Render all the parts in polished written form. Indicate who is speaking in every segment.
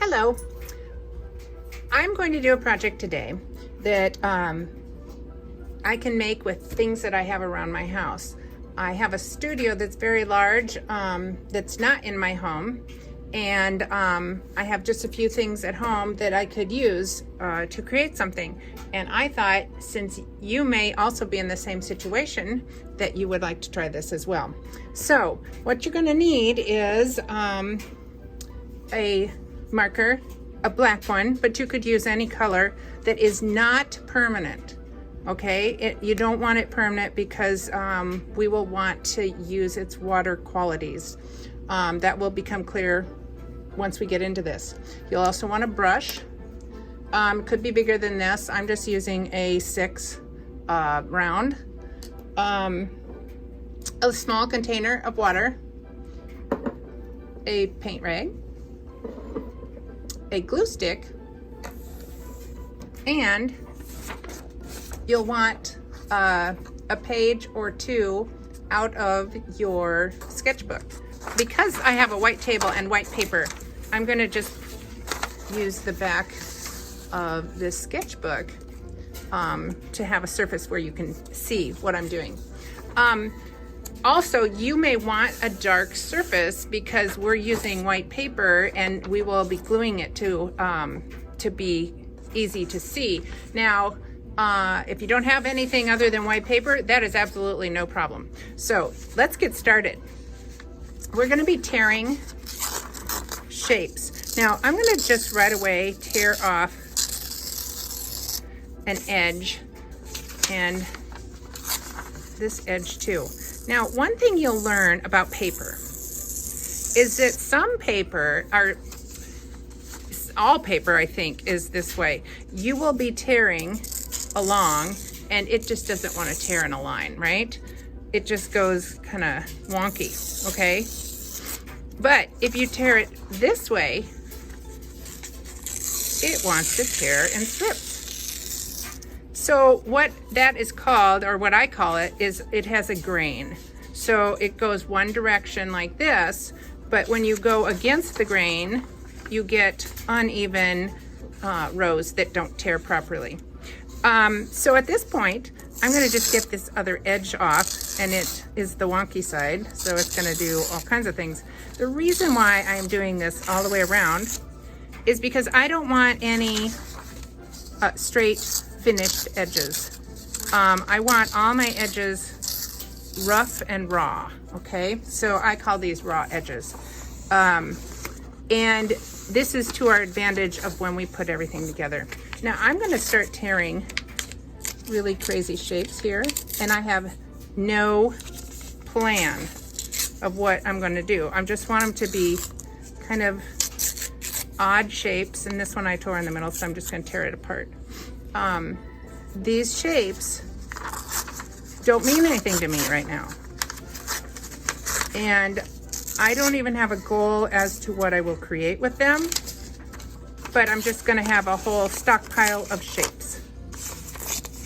Speaker 1: Hello. I'm going to do a project today that I can make with things that I have around my house. I have a studio that's very large that's not in my home, and I have just a few things at home that I could use to create something. And I thought, since you may also be in the same situation, that you would like to try this as well. So what you're going to need is a marker, a black one, but you could use any color that is not permanent. Okay, you don't want it permanent because we will want to use its water qualities. That will become clear once we get into this. You'll also want a brush. Could be bigger than this. I'm just using a 6 round. A small container of water, a paint rag, a glue stick, and you'll want a page or two out of your sketchbook. Because I have a white table and white paper, I'm going to just use the back of this sketchbook to have a surface where you can see what I'm doing. Also, you may want a dark surface because we're using white paper and we will be gluing it to be easy to see. Now, if you don't have anything other than white paper, that is absolutely no problem. So let's get started. We're going to be tearing shapes. Now, I'm going to just right away tear off an edge and this edge too. Now, one thing you'll learn about paper is that some paper, all paper I think is this way. You will be tearing along and it just doesn't want to tear in a line, right? It just goes kind of wonky, okay? But if you tear it this way, it wants to tear in strips. So what that is called, or what I call it, is it has a grain. So it goes one direction like this, but when you go against the grain, you get uneven rows that don't tear properly. So at this point, I'm going to just get this other edge off, and it is the wonky side, so it's going to do all kinds of things. The reason why I'm doing this all the way around is because I don't want any straight finished edges. I want all my edges rough and raw, okay? So I call these raw edges. And this is to our advantage of when we put everything together. Now I'm going to start tearing really crazy shapes here, and I have no plan of what I'm going to do. I just want them to be kind of odd shapes, and this one I tore in the middle, so I'm just going to tear it apart. These shapes don't mean anything to me right now, and I don't even have a goal as to what I will create with them, but I'm just going to have a whole stockpile of shapes.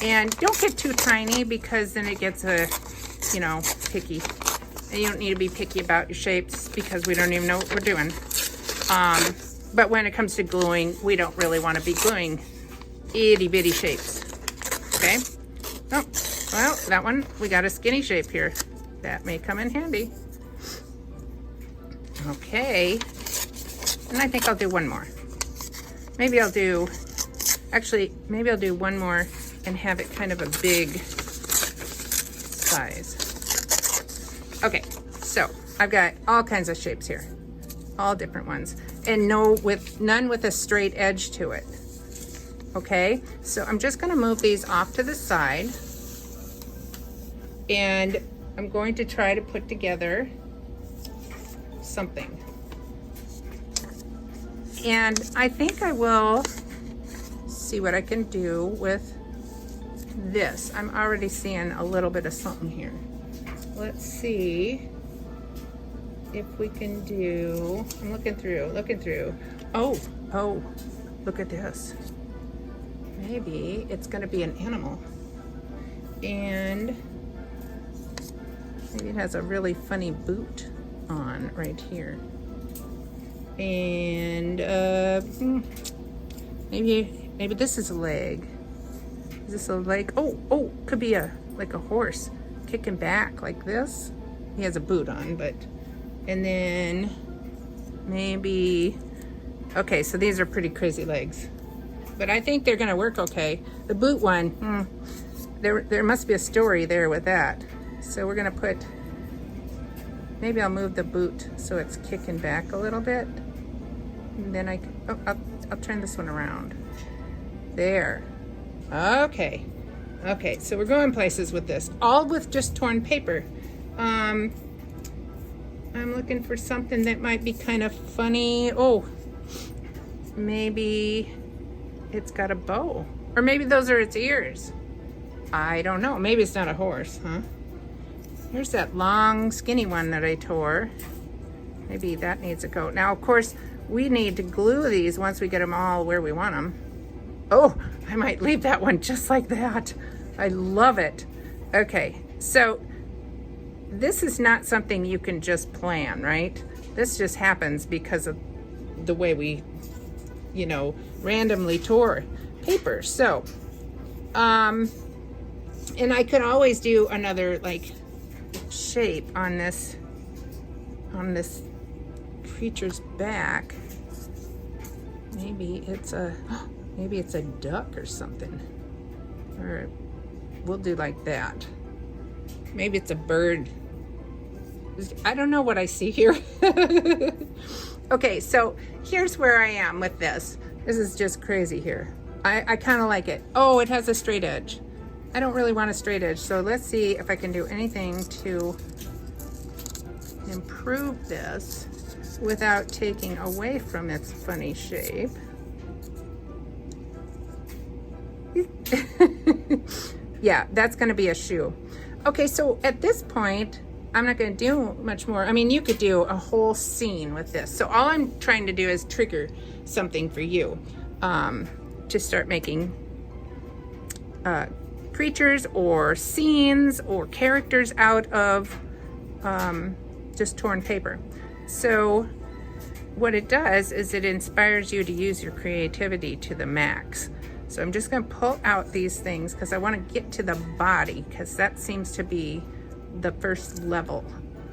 Speaker 1: And don't get too tiny because then it gets picky. And you don't need to be picky about your shapes because we don't even know what we're doing. But when it comes to gluing, we don't really want to be gluing itty bitty shapes. Okay? Oh, well, that one, we got a skinny shape here. That may come in handy. Okay. And I think I'll do one more. Maybe I'll do one more and have it kind of a big size. Okay, so I've got all kinds of shapes here, all different ones, and none with a straight edge to it. Okay, so I'm just going to move these off to the side, and I'm going to try to put together something. And I think I will see what I can do with this. I'm already seeing a little bit of something here. Let's see if we can do, I'm looking through. Oh, look at this. Maybe it's gonna be an animal. And maybe it has a really funny boot on right here. And maybe this is a leg. Is this a leg? Oh, could be like a horse kicking back like this. He has a boot on, but, and then maybe, okay, so these are pretty crazy legs, but I think they're gonna work okay. The boot one, there must be a story there with that. So we're gonna put, maybe I'll move the boot so it's kicking back a little bit. And then I'll turn this one around. There. Okay. Okay, so we're going places with this. All with just torn paper. I'm looking for something that might be kind of funny. Oh, maybe it's got a bow. Or maybe those are its ears. I don't know. Maybe it's not a horse, huh? Here's that long, skinny one that I tore. Maybe that needs a coat. Now, of course, we need to glue these once we get them all where we want them. Oh, I might leave that one just like that. I love it. Okay, so this is not something you can just plan, right? This just happens because of the way we, randomly tore paper. So, and I could always do another like shape on this creature's back. Maybe it's a duck or something, or we'll do like that. Maybe it's a bird. I don't know what I see here. Okay, so here's where I am with this. This is just crazy here. I kind of like it. Oh, it has a straight edge. I don't really want a straight edge, so let's see if I can do anything to improve this without taking away from its funny shape. Yeah, that's gonna be a shoe. Okay, so at this point, I'm not gonna do much more. I mean, you could do a whole scene with this. So all I'm trying to do is trigger something for you to start making creatures or scenes or characters out of just torn paper. So what it does is it inspires you to use your creativity to the max. So I'm just going to pull out these things because I want to get to the body, because that seems to be the first level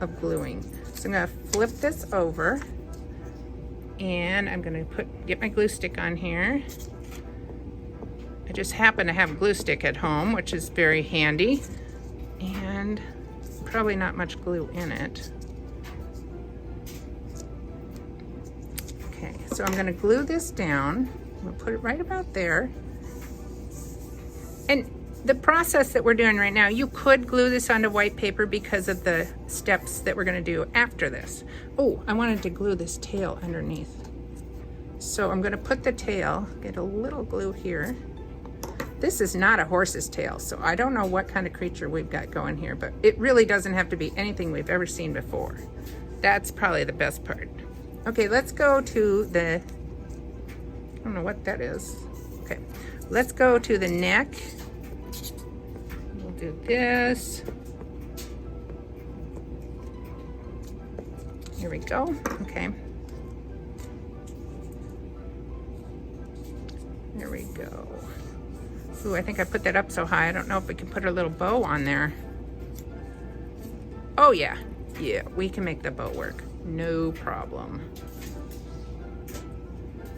Speaker 1: of gluing. So I'm going to flip this over, and I'm going to get my glue stick on here. I just happen to have a glue stick at home, which is very handy, and probably not much glue in it. Okay, so I'm going to glue this down. I'm going to put it right about there. And the process that we're doing right now, you could glue this onto white paper because of the steps that we're going to do after this. Oh, I wanted to glue this tail underneath. So I'm going to put the tail, get a little glue here. This is not a horse's tail, so I don't know what kind of creature we've got going here, but it really doesn't have to be anything we've ever seen before. That's probably the best part. Okay, let's go to the, I don't know what that is. Okay, let's go to the neck. We'll do this. Here we go. Okay. There we go. Ooh, I think I put that up so high. I don't know if we can put a little bow on there. Oh yeah, yeah, we can make the bow work. No problem.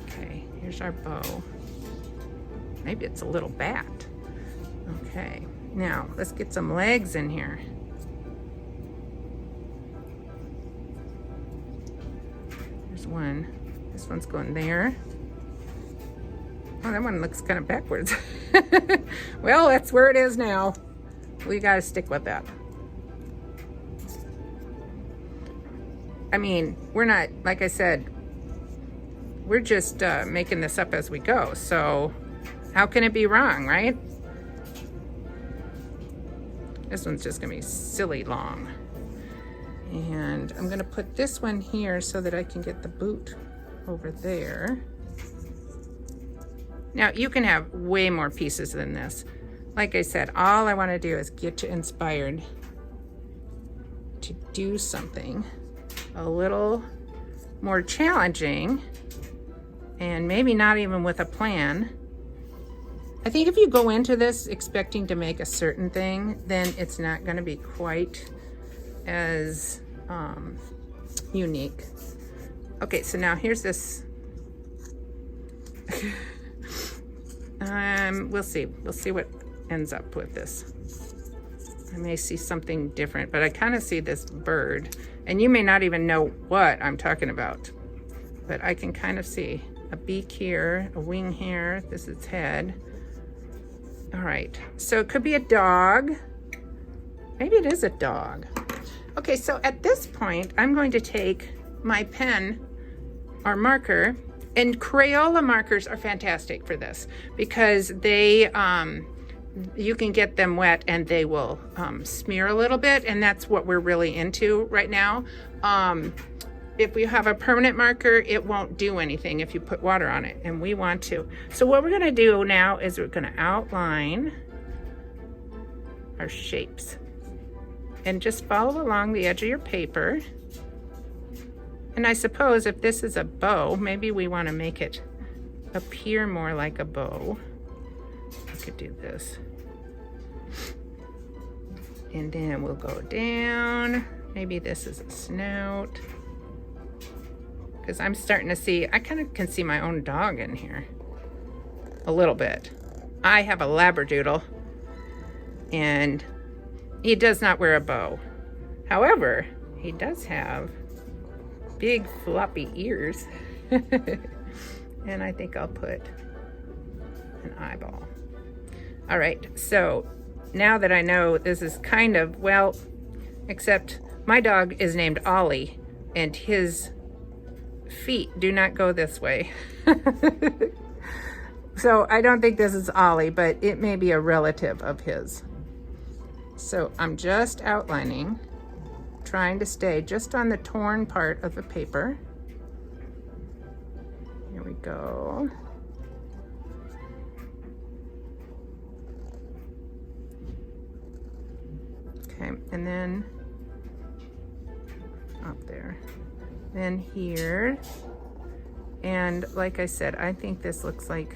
Speaker 1: Okay, here's our bow. Maybe it's a little bat. Okay, now let's get some legs in here. There's one. This one's going there. Oh, that one looks kind of backwards. Well, that's where it is now. We got to stick with that. I mean, we're not, like I said, we're just making this up as we go. So how can it be wrong, right? This one's just going to be silly long. And I'm going to put this one here so that I can get the boot over there. Now, you can have way more pieces than this. Like I said, all I want to do is get you inspired to do something a little more challenging, and maybe not even with a plan. I think if you go into this expecting to make a certain thing, then it's not going to be quite as unique. Okay, so now here's this. We'll see what ends up with this. I may see something different, but I kind of see this bird, and you may not even know what I'm talking about, but I can kind of see a beak here, a wing here. This is its head. All right, so it could be a dog. Maybe it is a dog. Okay, so at this point, I'm going to take my pen or marker, and Crayola markers are fantastic for this because they, you can get them wet and they will smear a little bit, and that's what we're really into right now. If we have a permanent marker, it won't do anything if you put water on it, and we want to. So what we're gonna do now is we're gonna outline our shapes and just follow along the edge of your paper. And I suppose if this is a bow, maybe we wanna make it appear more like a bow. I could do this. And then we'll go down. Maybe this is a snout. Because I'm starting to see, I kind of can see my own dog in here a little bit. I have a Labradoodle, and he does not wear a bow. However, he does have big floppy ears. And I think I'll put an eyeball. All right, so now that I know this is kind of, well, except my dog is named Ollie, and his feet do not go this way. So I don't think this is Ollie, but it may be a relative of his. So I'm just outlining, trying to stay just on the torn part of the paper. Here we go. Okay, and then up there. Then here, and like I said, I think this looks like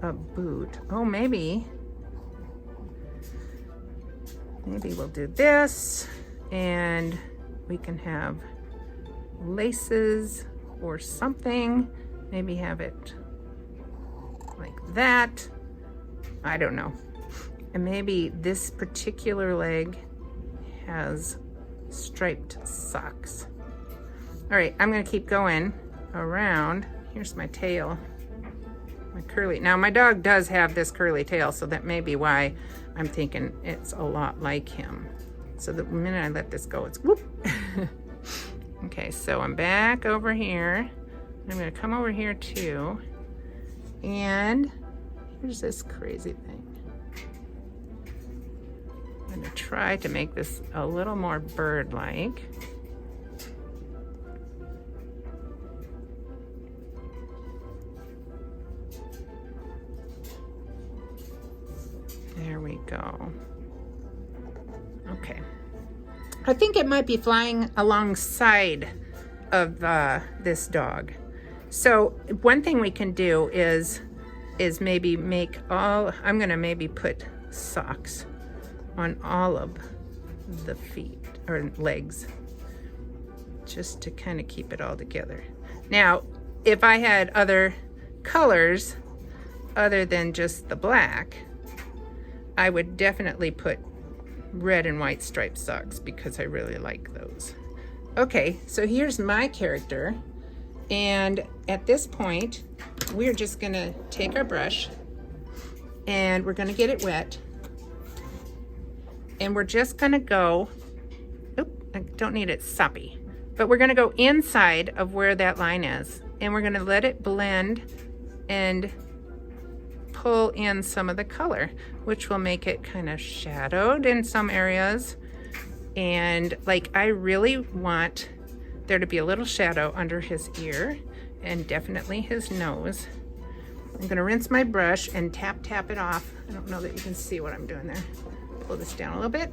Speaker 1: a boot. Oh, maybe we'll do this, and we can have laces or something. Maybe have it like that. I don't know. And maybe this particular leg has striped socks. All right, I'm gonna keep going around. Here's my tail, my curly. Now my dog does have this curly tail, so that may be why I'm thinking it's a lot like him. So the minute I let this go, it's whoop. Okay, so I'm back over here. I'm gonna come over here too. And here's this crazy thing. I'm gonna try to make this a little more bird-like. There we go. Okay. I think it might be flying alongside of this dog. So one thing we can do is maybe make all, I'm gonna maybe put socks on all of the feet or legs, just to kind of keep it all together. Now, if I had other colors other than just the black, I would definitely put red and white striped socks because I really like those. Okay, so here's my character, and at this point we're just gonna take our brush and we're gonna get it wet, and we're just gonna go, oop, I don't need it soppy, but we're gonna go inside of where that line is, and we're gonna let it blend and pull in some of the color, which will make it kind of shadowed in some areas. And like, I really want there to be a little shadow under his ear and definitely his nose. I'm gonna rinse my brush and tap it off. I don't know that you can see what I'm doing there. Pull this down a little bit.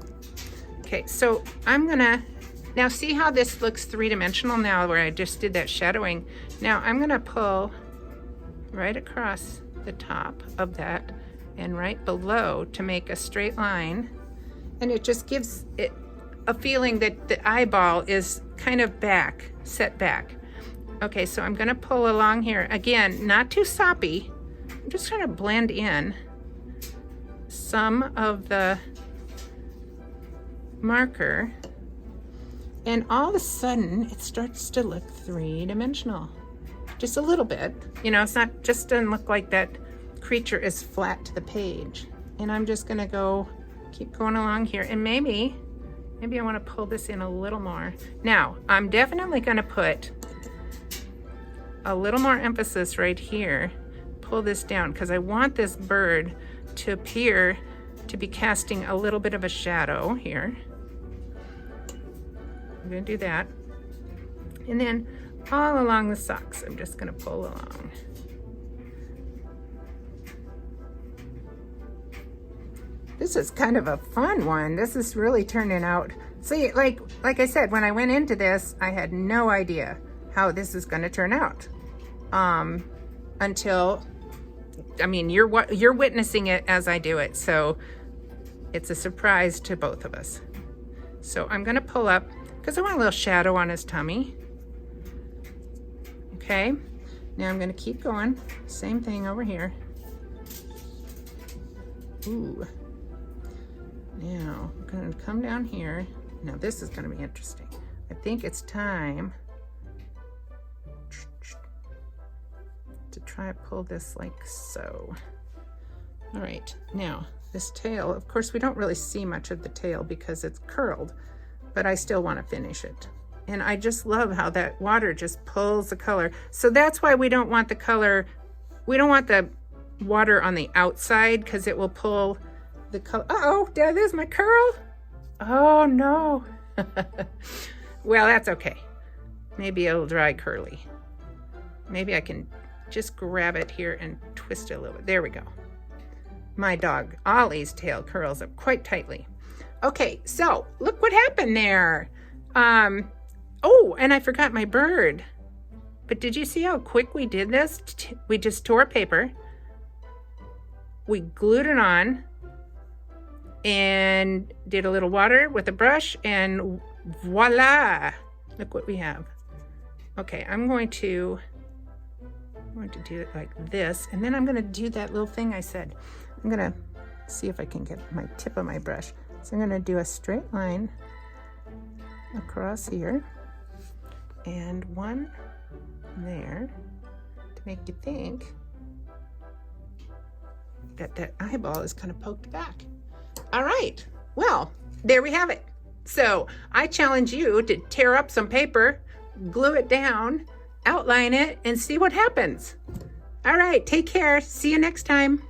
Speaker 1: Okay, so I'm gonna Now see how this looks three-dimensional now where I just did that shadowing. Now I'm gonna pull right across the top of that and right below to make a straight line. And it just gives it a feeling that the eyeball is kind of back, set back. Okay, so I'm gonna pull along here. Again, not too soppy. I'm just trying to blend in some of the marker. And all of a sudden, it starts to look three-dimensional. Just a little bit. You know, it's not, just doesn't look like that creature is flat to the page. And I'm just gonna keep going along here. And maybe I wanna pull this in a little more. Now, I'm definitely gonna put a little more emphasis right here. Pull this down, because I want this bird to appear to be casting a little bit of a shadow here. I'm gonna do that. And then all along the socks, I'm just gonna pull along. This is kind of a fun one. This is really turning out. See, like I said, when I went into this, I had no idea how this is gonna turn out. Until, I mean, you're witnessing it as I do it. So it's a surprise to both of us. So I'm gonna pull up, because I want a little shadow on his tummy. Okay, now I'm gonna keep going. Same thing over here. Ooh. Now I'm gonna come down here. Now this is gonna be interesting. I think it's time to try to pull this like so. All right, now this tail, of course we don't really see much of the tail because it's curled, but I still want to finish it. And I just love how that water just pulls the color. So that's why we don't want the color, we don't want the water on the outside, because it will pull the color. Uh-oh, there's my curl. Oh no. Well, that's okay. Maybe it'll dry curly. Maybe I can just grab it here and twist it a little bit. There we go. My dog Ollie's tail curls up quite tightly. Okay, so look what happened there. Oh, and I forgot my bird. But did you see how quick we did this? We just tore paper, we glued it on, and did a little water with a brush, and voila! Look what we have. Okay, I'm going to do it like this, and then I'm going to do that little thing I said. I'm going to see if I can get my tip of my brush. So I'm going to do a straight line across here, and one there to make you think that that eyeball is kind of poked back. All right, well, there we have it. So I challenge you to tear up some paper, glue it down, outline it, and see what happens. All right, take care. See you next time.